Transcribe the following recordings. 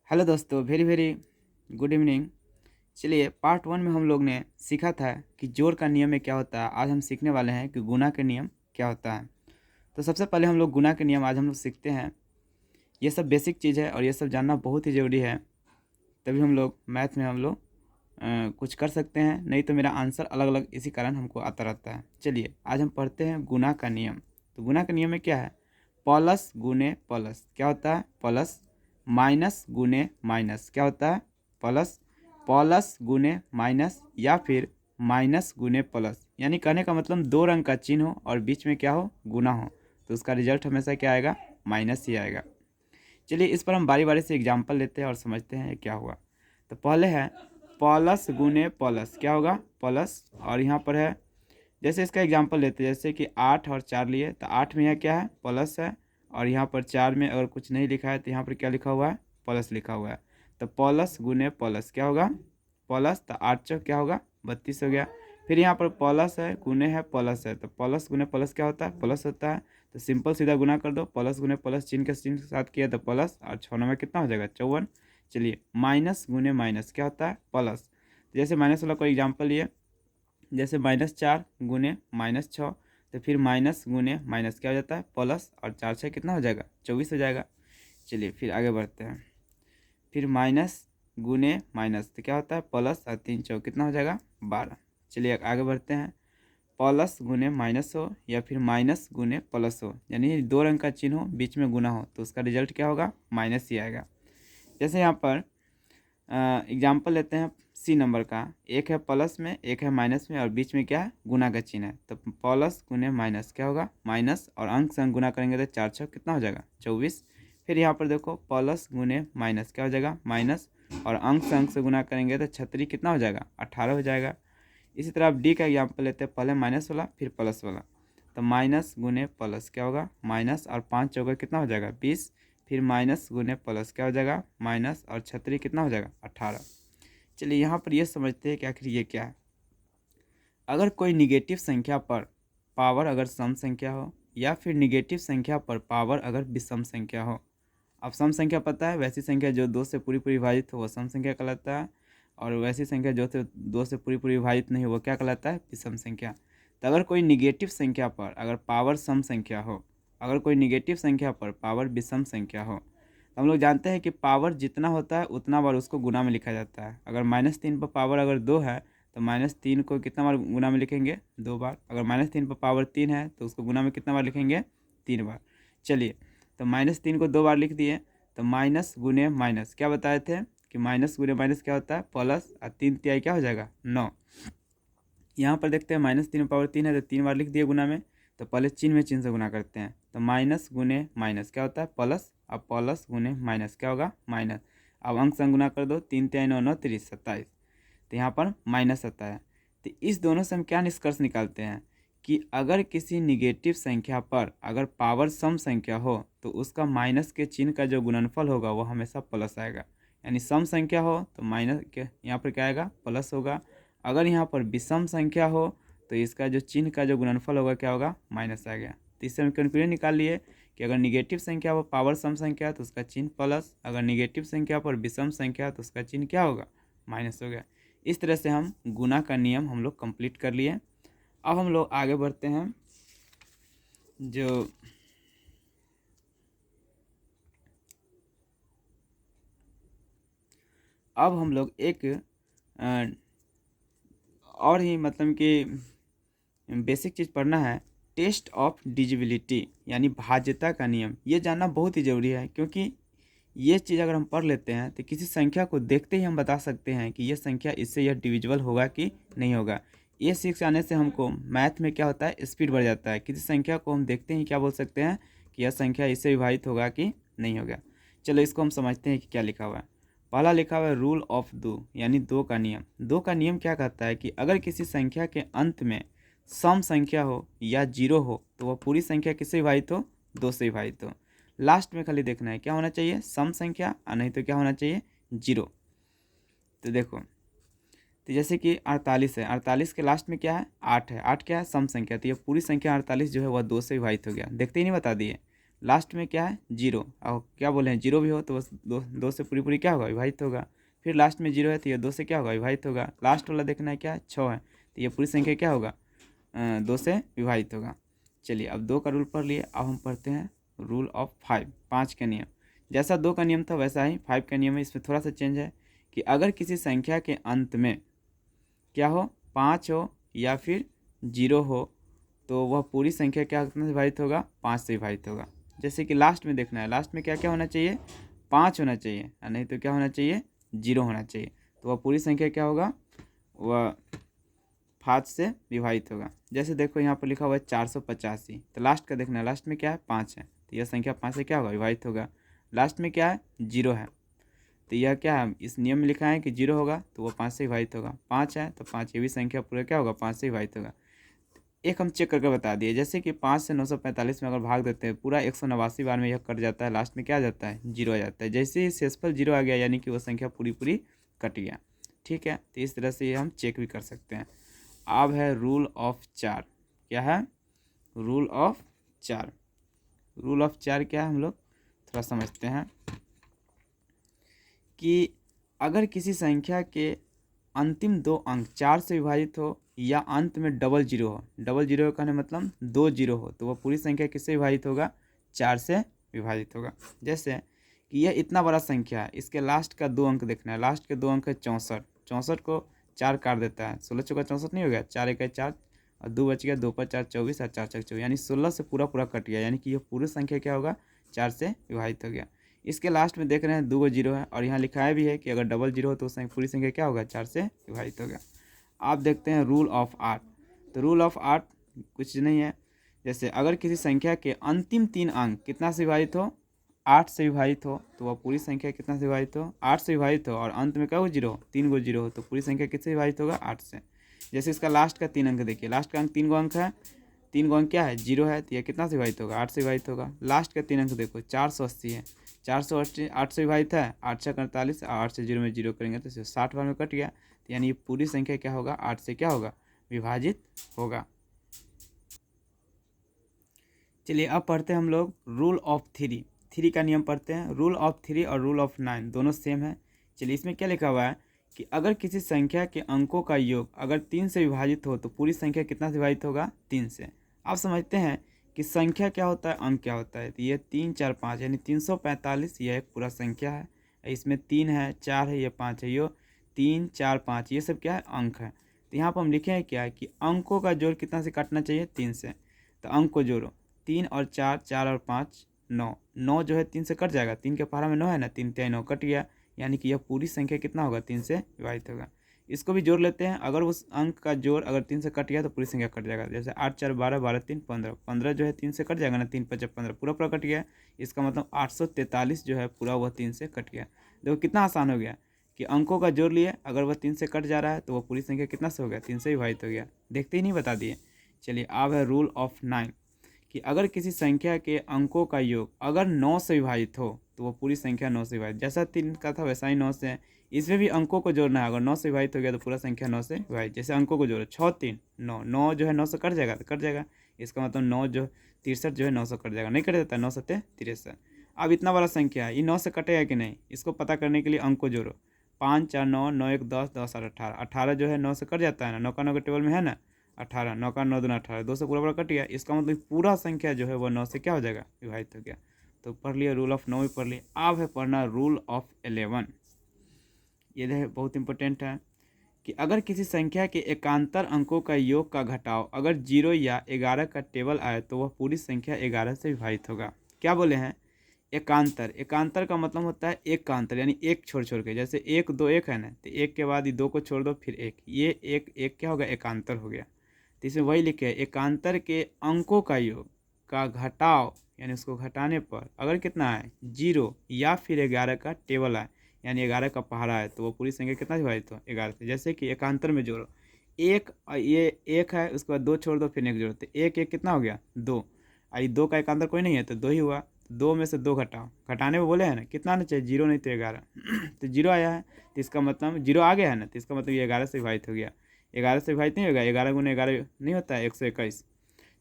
Hello दोस्तों, very very good evening. चलिए, part one में हम लोग ने सीखा था कि जोड़ का नियम में क्या होता है। आज हम सीखने वाले हैं कि गुणा के नियम क्या होता है। तो सबसे पहले हम लोग गुणा के नियम आज हम लोग सीखते हैं। ये सब बेसिक चीज़ है और ये सब जानना बहुत ही ज़रूरी है, तभी हम लोग मैथ में हम लोग कुछ कर सकते हैं, नहीं तो मेरा आंसर अलग अलग इसी कारण हमको आता रहता है। चलिए, आज हम पढ़ते हैं गुणा का नियम। तो गुणा का नियम में क्या है? प्लस गुने प्लस क्या होता है? प्लस। माइनस गुने माइनस क्या होता है? प्लस। प्लस गुने माइनस या फिर माइनस गुने प्लस, यानी कहने का मतलब दो रंग का चिन्ह हो और बीच में क्या हो? गुना हो, तो उसका रिजल्ट हमेशा क्या आएगा? माइनस ही आएगा। चलिए, इस पर हम बारी बारी से एग्जाम्पल लेते हैं और समझते हैं ये क्या हुआ। तो पहले है प्लस गुने प्लस क्या होगा? प्लस। और यहाँ पर है, जैसे इसका एग्जाम्पल लेते हैं, जैसे कि 8 और 4 लिए, तो 8 में यह क्या है? प्लस है। और यहाँ पर 4 में अगर कुछ नहीं लिखा है तो यहाँ पर क्या लिखा हुआ है? प्लस लिखा हुआ है। तो प्लस गुने प्लस क्या होगा? प्लस। तो 8 चौक क्या होगा? 32 हो गया। फिर यहाँ पर प्लस है, गुने है, प्लस है, तो प्लस गुने प्लस क्या होता है? प्लस होता है। तो सिंपल सीधा गुना कर दो, प्लस गुने प्लस चिन्ह के साथ किया तो प्लस, और 6 में कितना हो जाएगा? 54। चलिए, माइनस गुने माइनस क्या होता है? प्लस। जैसे माइनस वाला कोई एग्जाम्पल लिए, जैसे -4 गुने -6, तो फिर माइनस गुने माइनस क्या हो जाता है? प्लस, और 4 6 कितना हो जाएगा? 24 हो जाएगा। चलिए, फिर आगे बढ़ते हैं। फिर माइनस गुने माइनस तो क्या होता है? प्लस, और 3 चौक कितना हो जाएगा? 12। चलिए आगे बढ़ते हैं। प्लस गुने माइनस हो या फिर माइनस गुने प्लस हो, यानी दो रंग का चिन्ह हो, बीच में गुना हो, तो उसका रिजल्ट क्या होगा? माइनस ही आएगा। जैसे यहाँ पर एग्जाम्पल लेते हैं सी नंबर का, एक है प्लस में, एक है माइनस में, और बीच में क्या है? गुना का चिन्ह है। तो प्लस गुने माइनस क्या होगा? माइनस, और अंक से अंक गुना करेंगे तो 4 छः कितना हो जाएगा? 24। फिर यहाँ पर देखो, प्लस गुने माइनस क्या हो जाएगा? माइनस, और अंक से गुना करेंगे तो 36 कितना हो जाएगा? 18 हो जाएगा। इसी तरह आप डी का एग्जाम्पल लेते हैं, पहले माइनस वाला फिर प्लस वाला। तो माइनस गुने प्लस क्या होगा? माइनस, और 5 चौका कितना हो जाएगा? 20। फिर माइनस गुने प्लस क्या हो जाएगा? माइनस, और 36 कितना हो जाएगा? 18। चलिए, यहाँ पर ये समझते हैं कि आखिर ये क्या है। अगर कोई निगेटिव संख्या पर पावर अगर सम संख्या हो, या फिर निगेटिव संख्या पर पावर अगर विषम संख्या हो। अब सम संख्या पता है, वैसी संख्या जो 2 से पूरी पूरी विभाजित हो वो सम संख्या कहलाता है, और वैसी संख्या जो 2 से पूरी पूरी विभाजित नहीं हो वो क्या कहलाता है? विषम संख्या। तो अगर कोई निगेटिव संख्या पर अगर पावर सम संख्या हो, अगर कोई निगेटिव संख्या पर पावर विषम संख्या हो, तो हम लोग जानते हैं कि पावर जितना होता है उतना बार उसको गुना में लिखा जाता है। अगर -3 पर पावर अगर 2 है तो -3 को कितना बार गुना में लिखेंगे? 2 बार। अगर -3 पर पावर 3 है तो उसको गुना में कितना बार लिखेंगे? 3 बार। चलिए, तो -3 को 2 बार लिख दिए, तो माइनस गुने माइनस क्या बताए थे कि माइनस गुने माइनस क्या होता है? प्लस, और 3 तिहाई क्या हो जाएगा? 9। यहाँ पर देखते हैं -3 पावर 3 है तो 3 बार लिख दिए गुना में। तो पहले चिन्ह में चिन्ह से गुना करते हैं, तो माइनस गुने माइनस क्या होता है? प्लस। अब प्लस गुने माइनस क्या होगा? माइनस। अब अंक संग गुना कर दो, 3 तिहाई 9 9 30 27, तो यहाँ पर माइनस आता है। तो इस दोनों से हम क्या निष्कर्ष निकालते हैं कि अगर किसी निगेटिव संख्या पर अगर पावर सम संख्या हो तो उसका माइनस के चिन्ह का जो गुणनफल होगा वो हमेशा प्लस आएगा। यानी सम संख्या हो तो माइनस के यहाँ पर क्या आएगा? प्लस होगा। अगर यहाँ पर विषम संख्या हो तो इसका जो चिन्ह का जो गुणनफल होगा क्या होगा? माइनस आ गया। तो इससे हम कंक्लूजन निकाल लिए कि अगर निगेटिव संख्या पर पावर सम संख्या तो उसका चिन्ह प्लस, अगर निगेटिव संख्या पर विषम संख्या तो उसका चिन्ह क्या होगा? माइनस हो गया। इस तरह से हम गुना का नियम हम लोग कंप्लीट कर लिए। अब हम लोग आगे बढ़ते हैं। जो अब हम लोग एक और ही मतलब कि बेसिक चीज़ पढ़ना है, टेस्ट ऑफ डिजिबिलिटी, यानी भाज्यता का नियम। ये जानना बहुत ही ज़रूरी है, क्योंकि ये चीज़ अगर हम पढ़ लेते हैं तो किसी संख्या को देखते ही हम बता सकते हैं कि ये संख्या इससे यह डिविजिबल होगा कि नहीं होगा। ये सीख जाने से हमको मैथ में क्या होता है? स्पीड बढ़ जाता है। किसी संख्या को हम देखते ही क्या बोल सकते हैं कि यह संख्या इससे विभाजित होगा कि नहीं होगा। चलो, इसको हम समझते हैं कि क्या लिखा हुआ है। पहला लिखा हुआ है रूल ऑफ दो, यानी दो का नियम। दो का नियम क्या कहता है कि अगर किसी संख्या के अंत में सम संख्या हो या जीरो हो तो वह पूरी संख्या किससे विभाजित हो? 2 से विभाजित हो। लास्ट में खाली देखना है क्या होना चाहिए? सम संख्या, और नहीं तो क्या होना चाहिए? जीरो। तो देखो, तो जैसे कि 48 है, 48 के लास्ट में क्या है? 8 है। 8 क्या है? सम संख्या। तो ये पूरी संख्या 48 जो है वह 2 से विभाजित हो गया। देखते ही नहीं बता दिए। लास्ट में क्या है, जीरो। और क्या बोले हैं, जीरो भी हो तो बस दो से पूरी पूरी क्या होगा, विभाजित होगा। फिर लास्ट में जीरो है तो ये दो से क्या होगा, विभाजित होगा। लास्ट वाला देखना है क्या है, 6 है, तो ये पूरी संख्या क्या होगा, 2 से विभाजित होगा। चलिए अब 2 का रूल पढ़ लिए, अब हम पढ़ते हैं रूल ऑफ 5, 5 का नियम। जैसा 2 का नियम था वैसा ही 5 का नियम है, इसमें थोड़ा सा चेंज है कि अगर किसी संख्या के अंत में क्या हो, 5 हो या फिर 0 हो तो वह पूरी संख्या क्या कितना से विभाजित होगा, 5 से विभाजित होगा। जैसे कि लास्ट में देखना है, लास्ट में क्या क्या होना चाहिए, 5 होना चाहिए, और नहीं तो क्या होना चाहिए, 0 होना चाहिए। तो वह पूरी संख्या क्या होगा, वह 5 से विभाजित होगा। जैसे देखो यहाँ पर लिखा हुआ है 485, तो लास्ट का देखना है, लास्ट में क्या है, 5 है, तो यह संख्या 5 से क्या होगा, विभाजित होगा। लास्ट में क्या है, 0 है, तो यह क्या है, इस नियम में लिखा है कि 0 होगा तो वह 5 से विभाजित होगा। 5 है तो 5, ये भी संख्या पूरा क्या होगा, 5 से विभाजित होगा। एक हम चेक करके बता दिए, जैसे कि 5 से 945 में अगर भाग देते हैं, पूरा 189 बार में यह कट जाता है, लास्ट में क्या आ जाता है, 0 आ जाता है। जैसे ही शेषफल 0 आ गया यानी कि वो संख्या पूरी पूरी कट गया। ठीक है, तो इस तरह से ये हम चेक भी कर सकते हैं। अब है रूल ऑफ 4। क्या है, रूल ऑफ 4। रूल ऑफ 4 क्या है, हम लोग थोड़ा समझते हैं कि अगर किसी संख्या के अंतिम 2 अंक 4 से विभाजित हो या अंत में डबल जीरो हो, डबल जीरो का मतलब 2 जीरो हो, तो वह पूरी संख्या किससे विभाजित होगा, 4 से विभाजित होगा। जैसे कि यह इतना बड़ा संख्या है, इसके लास्ट का 2 अंक देखना है, लास्ट के 2 अंक है 64, 64 को 4 काट देता है, 16 चौका 64 नहीं हो गया, 4 एक 4 और 2 बच गया, 2 पर 4 24 और 4 4 24, यानी 16 से पूरा पूरा कट गया, यानी कि यह पूरी संख्या क्या होगा, 4 से विभाजित हो गया। इसके लास्ट में देख रहे हैं 2 जीरो है, और यहाँ लिखाया भी है कि अगर डबल जीरो हो तो पूरी संख्या क्या होगा, 4 से विभाजित होगा। आप देखते हैं रूल ऑफ 8। तो रूल ऑफ 8 कुछ नहीं है, जैसे अगर किसी संख्या के अंतिम 3 अंक कितना से विभाजित हो, 8 से विभाजित हो, तो वह पूरी संख्या कितना से विभाजित हो, 8 से विभाजित हो, और अंत में क्या हो, 0, 3 गो जीरो हो, तो पूरी संख्या किससे विभाजित होगा, 8 से। जैसे इसका लास्ट का 3 अंक देखिए, लास्ट का अंक 3 गो अंक है, 3 गो अंक क्या है, 0 है, तो यह कितना से विभाजित होगा, 8 से विभाजित होगा। लास्ट का 3 अंक देखो 480 है, 480 8 से विभाजित है, 8 से 48, 8 से 0 में 0 करेंगे तो 60 बार में कट गया, तो यानी ये पूरी संख्या क्या होगा, 8 से क्या होगा, विभाजित होगा। चलिए अब पढ़ते हैं हम लोग रूल ऑफ 3। 3 का नियम पढ़ते हैं। रूल ऑफ 3 और रूल ऑफ 9 दोनों सेम है। चलिए इसमें क्या लिखा हुआ है कि अगर किसी संख्या के अंकों का योग अगर 3 से विभाजित हो तो पूरी संख्या कितना से विभाजित होगा, 3 से। आप समझते हैं कि संख्या क्या होता है, अंक क्या होता है। तो ये 3 4 5 यानी 345 यह एक पूरा संख्या है। इसमें 3 है, 4 है, ये 5 है, ये 3 4 5 ये सब क्या है, अंक है। तो यहाँ पर हम लिखे हैं क्या है कि अंकों का जोड़ कितना से काटना चाहिए, 3 से। तो अंक को जोड़ो, 3 और 4, 4 और 5 9, 9 जो है 3 से कट जाएगा, 3 के पहाड़ा में 9 है ना, 3 3 9 कट गया, यानी कि यह पूरी संख्या कितना होगा, 3 से विभाजित होगा। इसको भी जोड़ लेते हैं, अगर उस अंक का जोड़ अगर 3 से कट गया तो पूरी संख्या कट जाएगा। जैसे 8 4 12, 12 3 15, 15 जो है 3 से कट जाएगा ना, 3 5 15 पूरा पूरा कट गया। इसका मतलब 843 जो है पूरा वह 3 से कट गया। देखो कितना आसान हो गया कि अंकों का जोड़ लिए, अगर वह 3 से कट जा रहा है तो वह पूरी संख्या कितना से हो गया, 3 से विभाजित हो गया। देखते ही नहीं बता दिए। चलिए अब है रूल ऑफ 9 कि अगर किसी संख्या के अंकों का योग अगर 9 से विभाजित हो तो वो पूरी संख्या 9 से विभाजित, जैसा 3 का था वैसा ही 9 से है। इसमें भी अंकों को जोड़ना है, अगर 9 से विभाजित हो गया तो पूरा संख्या 9 से विभाजित। जैसे अंकों को जोड़ो, 6 3 9, 9 जो है 9 से कट जाएगा तो कट जाएगा। इसका मतलब 9 जो 63 जो है 9 से कट जाएगा, नहीं कट जाता, 9 सत्ते 63। अब इतना बड़ा संख्या है, ये 9 से कटेगा कि नहीं, इसको पता करने के लिए अंक को जोड़ो, 5 4 9, 9 1 10, 10 8 18, 18 जो है 9 से कट जाता है ना, 9 का 9 के टेबल में है ना 18, 9 का 9 दूना 18, 2 से पूरा पूरा कट गया। इसका मतलब पूरा संख्या जो है वो 9 से क्या हो जाएगा, विभाजित हो गया। तो पढ़ लिया रूल ऑफ 9 भी पढ़ लिया। अब है पढ़ना रूल ऑफ 11। ये है बहुत इंपॉर्टेंट है कि अगर किसी संख्या के एकांतर अंकों का योग का घटाव अगर 0 या 11 का टेबल आए तो वह पूरी संख्या 11 से विभाजित होगा। क्या बोले हैं, एकांतर। एकांतर का मतलब होता है एक का अंतर, यानी एक छोड़ छोड़ के, जैसे 1 2 1 है ना, तो 1 के बाद ये 2 को छोड़ दो फिर 1, ये एक क्या होगा, एकांतर हो गया। तो इसमें वही लिखे है, एकांतर के अंकों का योग का घटाव यानी उसको घटाने पर अगर कितना है, 0 या फिर 11 का टेबल आए, यानी 11 का पहाड़ा है, तो वो पूरी संख्या कितना विभाजित हो, 11 से। जैसे कि एकांतर में जोड़ो, एक ये 1 है, उसके बाद 2 छोड़ दो फिर 1 जोड़ो, तो 1 1 कितना हो गया, 2। आई 2 का एकांतर कोई नहीं है तो 2 ही हुआ। 2 में से 2 घटाओ, घटाने में बोले हैं ना कितना आना चाहिए, 0 नहीं तो 11 तो 0 आया है, तो इसका मतलब 0 आ गया है ना, तो इसका मतलब ये 11 से विभाजित हो गया। 11 से विभाजित नहीं होगा, 11 गुना 11 नहीं होता है 121।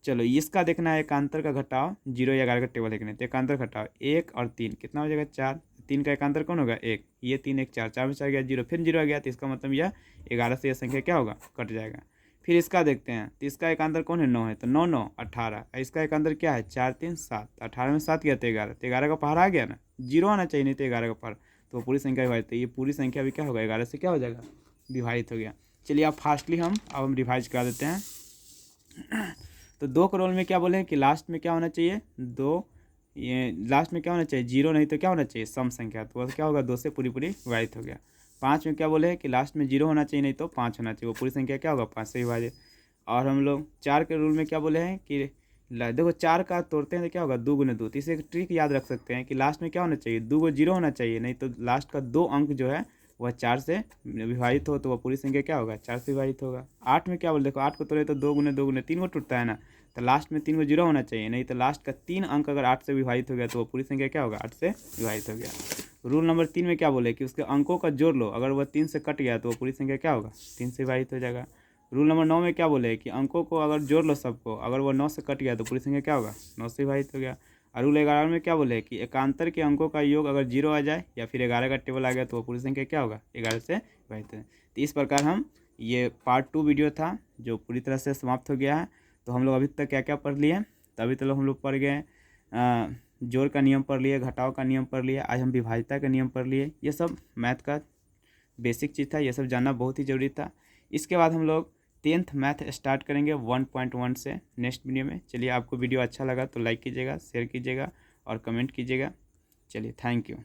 चलो इसका देखना है एकांतर का घटाव, 0 या 11 का टेबल देखना है। तो एकांतर घटाव 1 और 3 कितना हो जाएगा 4, 3 का एकांतर कौन होगा 1, ये 3 1 4, 4 में 4 गया 0, फिर 0 आ गया, तो इसका मतलब यह 11 से यह संख्या क्या होगा कट जाएगा। फिर इसका देखते हैं, तो इसका एकांतर कौन है 9 है, तो 9 9 18, इसका एकांतर क्या है 4 3 7, 18 में 7 गया तो 11, तो 11 का पहाड़ आ गया ना, 0 आना चाहिए, नहीं तो 11 का पहाड़, तो वो पूरी संख्या विभाजित है, ये पूरी संख्या भी क्या होगा 11 से क्या हो जाएगा विभाजित हो गया। चलिए अब फास्टली हम रिवाइज करा देते हैं। तो 2 करोड़ में क्या बोले हैं कि लास्ट में क्या होना चाहिए 2, ये लास्ट में क्या होना चाहिए 0, नहीं तो क्या होना चाहिए सम संख्या, तो क्या होगा 2 से पूरी विभाजित हो गया। 5 में क्या बोले हैं कि लास्ट में 0 होना चाहिए, नहीं तो 5 होना चाहिए, वो पूरी संख्या क्या होगा 5 से विभाजित। और हम लोग 4 के रूल में क्या बोले हैं कि देखो 4 का तोड़ते हैं तो क्या होगा 2 गुने 2, तो इसे एक ट्रिक याद रख सकते हैं कि लास्ट में क्या होना चाहिए 2 को 0 होना चाहिए, नहीं तो लास्ट का 2 अंक जो है वह 4 से विभाजित हो, तो वह पूरी संख्या क्या होगा 4 से विभाजित होगा। 8 में क्या बोले, देखो 8 को तोड़े तो 2 गुने 2 गुने 3 को टूटता है ना, तो लास्ट में 3 को 0 होना चाहिए, नहीं तो लास्ट का 3 अंक अगर 8 से विभाजित हो गया तो वह पूरी संख्या क्या होगा 8 से विभाजित हो गया। रूल नंबर 3 में क्या बोले कि उसके अंकों का जोड़ लो, अगर वह 3 से कट गया तो वह पूरी संख्या क्या होगा 3 से विभाजित हो जाएगा। रूल नंबर 9 में क्या बोले कि अंकों को अगर जोड़ लो सबको, अगर वो 9 से कट गया तो पूरी संख्या क्या होगा 9 से विभाजित हो गया। और रूल 11 में क्या बोले कि एकांतर के अंकों का योग अगर 0 आ जाए या फिर 11 का टेबल आ गया तो वो पूरी संख्या क्या होगा 11 से विभाजित है। तो इस प्रकार हम ये पार्ट 2 वीडियो था जो पूरी तरह से समाप्त हो गया है। तो हम लोग अभी तक क्या क्या पढ़ लिए, तो अभी तक हम लोग पढ़ गए जोड़ का नियम पढ़ लिए, घटाव का नियम पढ़ लिए, आज हम विभाज्यता का नियम पढ़ लिए। ये सब मैथ का बेसिक चीज़ था, ये सब जानना बहुत ही ज़रूरी था। इसके बाद हम लोग 10th मैथ स्टार्ट करेंगे 1.1 से नेक्स्ट वीडियो में। चलिए आपको वीडियो अच्छा लगा तो लाइक कीजिएगा, शेयर कीजिएगा और कमेंट कीजिएगा। चलिए थैंक यू।